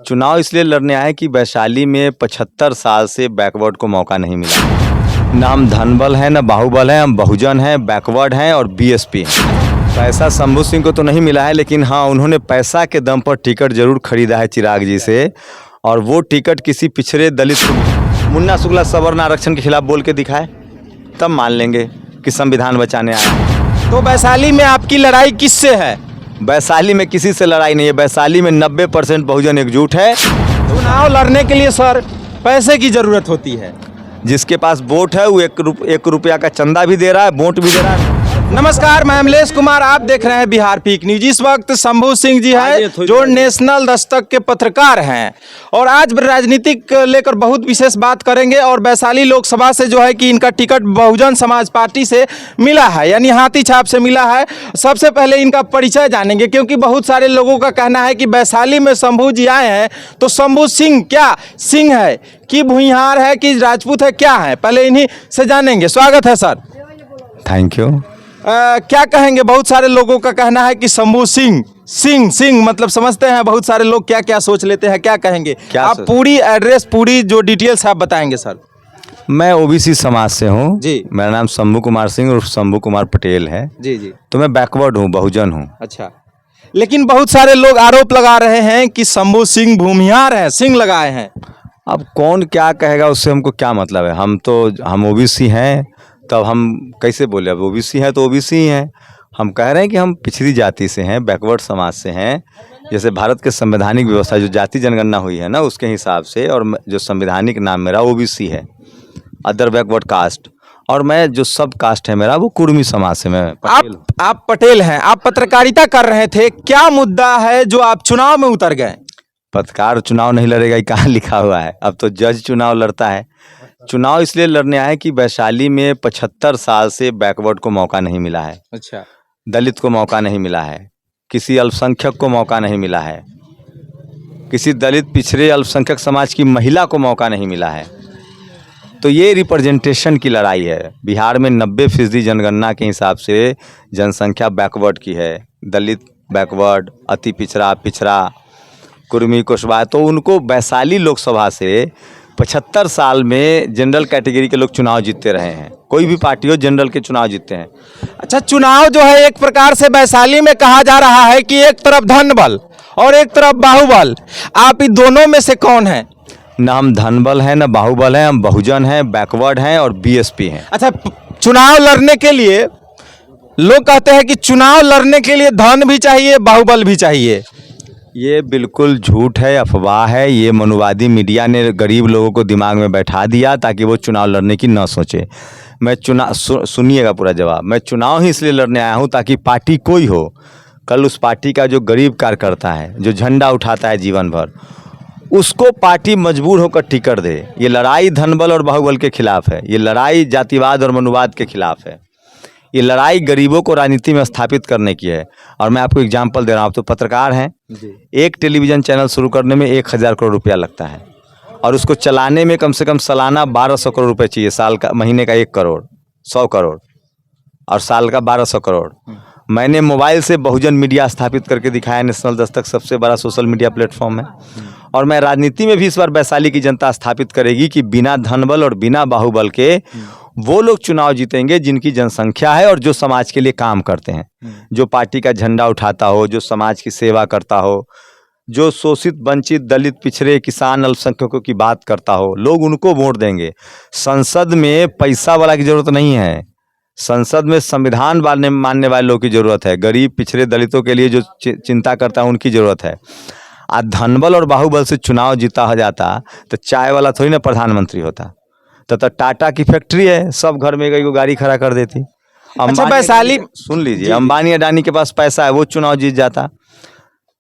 चुनाव इसलिए लड़ने आए कि वैशाली में 75 साल से बैकवर्ड को मौका नहीं मिला। ना हम धनबल हैं, ना बाहुबल हैं, हम बहुजन हैं, बैकवर्ड हैं और बीएसपी हैं। पैसा शंभू सिंह को तो नहीं मिला है, लेकिन हाँ उन्होंने पैसा के दम पर टिकट जरूर खरीदा है चिराग जी से, और वो टिकट किसी पिछड़े दलित को। मुन्ना शुक्ला सवर्ण आरक्षण के खिलाफ बोल के दिखाए, तब मान लेंगे कि संविधान बचाने आए। तो वैशाली में आपकी लड़ाई किससे है? वैशाली में किसी से लड़ाई नहीं है। वैशाली में 90% बहुजन एकजुट है। चुनाव लड़ने के लिए सर पैसे की जरूरत होती है। जिसके पास वोट है वो एक रुपया का चंदा भी दे रहा है, वोट भी दे रहा है। नमस्कार, मैं अमलेश कुमार, आप देख रहे हैं बिहार पीक न्यूज। इस वक्त शंभू सिंह जी हैं जो नेशनल दस्तक के पत्रकार हैं, और आज राजनीतिक लेकर बहुत विशेष बात करेंगे। और वैशाली लोकसभा से जो है कि इनका टिकट बहुजन समाज पार्टी से मिला है, यानी हाथी छाप से मिला है। सबसे पहले इनका परिचय जानेंगे, क्योंकि बहुत सारे लोगों का कहना है कि वैशाली में शंभू जी आए हैं तो शंभू सिंह क्या सिंह है कि भूमिहार है कि राजपूत है, क्या है, पहले इन्हीं से जानेंगे। स्वागत है सर। Thank you. क्या कहेंगे? बहुत सारे लोगों का कहना है कि शंभू सिंह सिंह सिंह मतलब समझते हैं बहुत सारे लोग, क्या क्या सोच लेते हैं, क्या कहेंगे? आप पूरी एड्रेस, पूरी जो डिटेल्स आप बताएंगे सर। मैं ओबीसी समाज से हूँ जी। मेरा नाम शंभू कुमार सिंह और शंभू कुमार पटेल है। जी जी। तो मैं बैकवर्ड हूँ, बहुजन हूँ। अच्छा, लेकिन बहुत सारे लोग आरोप लगा रहे हैं कि शंभू सिंह भूमिहार है, सिंह लगाए हैं। अब कौन क्या कहेगा, उससे हमको क्या मतलब है। हम ओबीसी हैं, तब हम कैसे बोले? अब ओबीसी हैं तो ओबीसी ही हैं। हम कह रहे हैं कि हम पिछड़ी जाति से हैं, बैकवर्ड समाज से हैं। जैसे भारत के संवैधानिक व्यवस्था जो जाति जनगणना हुई है ना, उसके हिसाब से, और जो संवैधानिक नाम मेरा ओबीसी है, अदर बैकवर्ड कास्ट। और मैं जो सब कास्ट है मेरा वो कुर्मी समाज से मैं पटेल। आप पटेल हैं, आप पत्रकारिता कर रहे थे, क्या मुद्दा है जो आप चुनाव में उतर गए? पत्रकार चुनाव नहीं लड़ेगा, ये कहाँ लिखा हुआ है? अब तो जज चुनाव लड़ता है। चुनाव इसलिए लड़ने आए कि वैशाली में 75 साल से बैकवर्ड को मौका नहीं मिला है। अच्छा। दलित को मौका नहीं मिला है, किसी अल्पसंख्यक को मौका नहीं मिला है, किसी दलित पिछड़े अल्पसंख्यक समाज की महिला को मौका नहीं मिला है। तो ये रिप्रेजेंटेशन की लड़ाई है। बिहार में 90% जनगणना के हिसाब से जनसंख्या बैकवर्ड की है। दलित बैकवर्ड, अति पिछड़ा, पिछड़ा, कुर्मी, कुशवाहा। तो उनको वैशाली लोकसभा से 75 साल में जनरल कैटेगरी के लोग चुनाव जीतते रहे हैं। कोई भी पार्टी हो, जनरल के चुनाव जीतते हैं। अच्छा, चुनाव जो है एक प्रकार से वैशाली में कहा जा रहा है कि एक तरफ धनबल और एक तरफ बाहुबल, आप इन दोनों में से कौन है? ना हम धनबल हैं, ना बाहुबल हैं, हम बहुजन हैं, बैकवर्ड हैं और बीएसपी हैं। अच्छा, चुनाव लड़ने के लिए लोग कहते हैं कि चुनाव लड़ने के लिए धन भी चाहिए, बाहुबल भी चाहिए। ये बिल्कुल झूठ है, अफवाह है। ये मनुवादी मीडिया ने गरीब लोगों को दिमाग में बैठा दिया ताकि वो चुनाव लड़ने की ना सोचे। मैं सुनिएगा पूरा जवाब। मैं चुनाव ही इसलिए लड़ने आया हूँ ताकि पार्टी कोई हो, कल उस पार्टी का जो गरीब कार्यकर्ता है, जो झंडा उठाता है जीवन भर, उसको पार्टी मजबूर होकर टिकट दे। ये लड़ाई धनबल और बाहुबल के खिलाफ है। ये लड़ाई जातिवाद और मनुवाद के खिलाफ है। ये लड़ाई गरीबों को राजनीति में स्थापित करने की है। और मैं आपको एग्जाम्पल दे रहा हूँ। आप तो पत्रकार हैं। एक टेलीविज़न चैनल शुरू करने में 1000 करोड़ रुपया लगता है, और उसको चलाने में कम से कम सालाना 1200 करोड़ रुपये चाहिए। साल का, महीने का 1 करोड़, 100 करोड़, और साल का 1200 करोड़। मैंने मोबाइल से बहुजन मीडिया स्थापित करके दिखाया। नेशनल दस्तक सबसे बड़ा सोशल मीडिया प्लेटफॉर्म है। और मैं राजनीति में भी इस बार वैशाली की जनता स्थापित करेगी कि बिना धनबल और बिना बाहुबल के वो लोग चुनाव जीतेंगे जिनकी जनसंख्या है और जो समाज के लिए काम करते हैं, जो पार्टी का झंडा उठाता हो, जो समाज की सेवा करता हो, जो शोषित, वंचित, दलित, पिछड़े, किसान, अल्पसंख्यकों की बात करता हो। लोग उनको वोट देंगे। संसद में पैसा वाला की जरूरत नहीं है। संसद में संविधान मानने वाले लोगों की जरूरत है। गरीब, पिछड़े, दलितों के लिए जो चिंता करता है उनकी जरूरत है। आज धनबल और बाहुबल से चुनाव जीता हो जाता तो चाय वाला थोड़ी ना प्रधानमंत्री होता। तो टाटा की फैक्ट्री है, सब घर में एक गाड़ी खड़ा कर देती। अच्छा, वैशाली सुन लीजिए, अंबानी अडानी के पास पैसा है, वो चुनाव जीत जाता।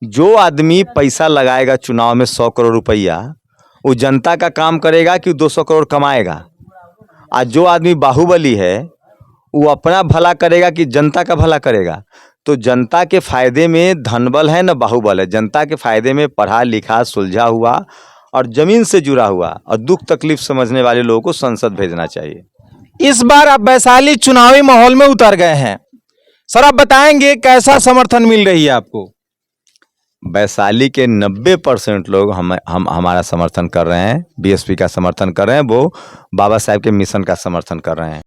जो आदमी पैसा लगाएगा चुनाव में 100 करोड़ रुपया, वो जनता का काम करेगा कि 200 करोड़ कमाएगा। आज जो आदमी बाहुबली है वो अपना भला करेगा कि जनता का भला करेगा। तो जनता के फायदे में धनबल है न बाहुबल है। जनता के फायदे में पढ़ा लिखा, सुलझा हुआ और जमीन से जुड़ा हुआ और दुख तकलीफ समझने वाले लोगों को संसद भेजना चाहिए। इस बार आप वैशाली चुनावी माहौल में उतर गए हैं, सर आप बताएंगे कैसा समर्थन मिल रही है आपको? वैशाली के 90% लोग हमारा समर्थन कर रहे हैं, बीएसपी का समर्थन कर रहे हैं, वो बाबा साहेब के मिशन का समर्थन कर रहे हैं।